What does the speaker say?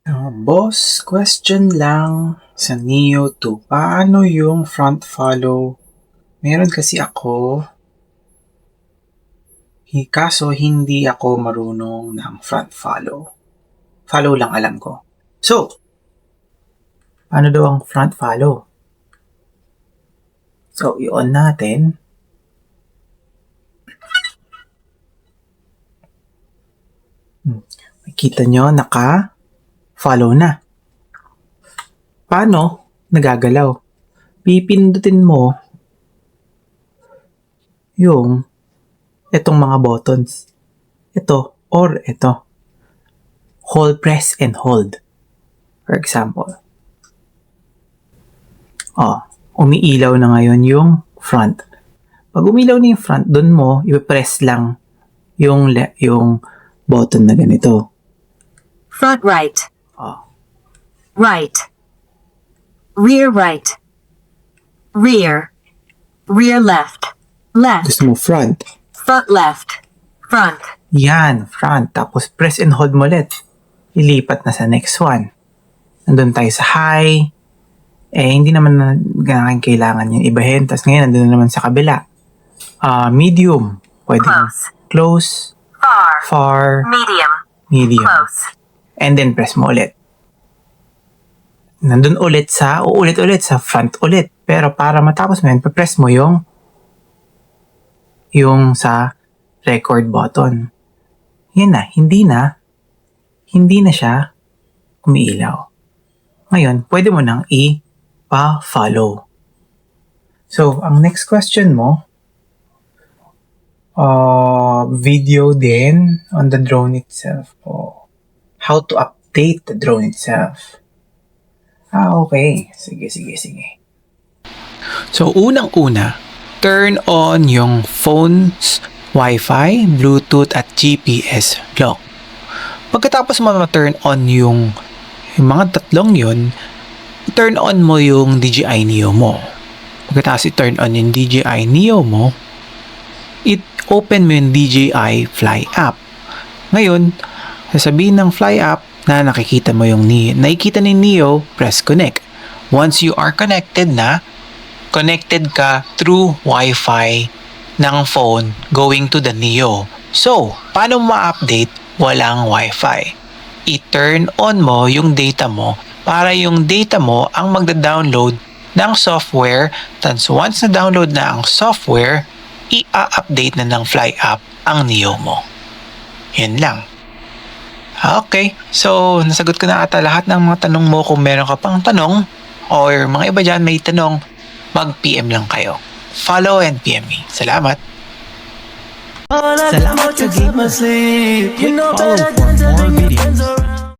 Boss, question lang sa Neo 2. Paano yung front follow? Meron kasi ako, kaso hindi ako marunong ng front follow. Follow lang alam ko. So, paano daw ang front follow? So, i-on natin. Makikita nyo, naka-follow na. Paano? Nagagalaw. Pipindutin mo yung itong mga buttons. Ito or ito. Hold, press, and hold. For example. Umiilaw na ngayon yung front. Pag umilaw na yung front, dun mo, i-press lang yung button na ganito. Front right. Right. Rear right. Rear. Rear left. Left. Gusto mo front. Front left. Front. Yan, front. Tapos press and hold mo ulit. Ilipat na sa next one. Nandun tayo sa high. Hindi naman na kailangan yung ibahin. Tapos ngayon, nandun na naman sa kabila. Medium. Pwede. Close. Far. Medium. Close. And then press mo ulit. Nandun ulit sa front ulit. Pero para matapos mo yun, press mo yung sa record button. Yan na, hindi na siya umiilaw. Ngayon, pwede mo nang i-follow. So, ang next question mo, video din on the drone itself. How to update the drone itself. Okay. Sige. So, unang-una, turn on yung phone's Wi-Fi, Bluetooth, at GPS lock. Pagkatapos mo ma-turn on yung mga tatlong yun, turn on mo yung DJI Neo mo. Pagkatapos i-turn on yung DJI Neo mo, open mo yung DJI Fly app. Ngayon, sasabihin ng Fly app na nakikita mo yung Neo. Nakikita ni Neo, press connect. Once you are connected na, connected ka through Wi-Fi ng phone going to the Neo. So, paano ma-update walang Wi-Fi? I-turn on mo yung data mo para yung data mo ang magda-download ng software. Tapos once na-download na ang software, i-update na ng Fly app ang Neo mo. Yan lang. Okay, so nasagot ko na ata lahat ng mga tanong mo. Kung meron ka pang tanong or mga iba dyan may tanong, mag-PM lang kayo. Follow and PM me. Salamat! Salamat ka, Gamer. Click follow for more videos.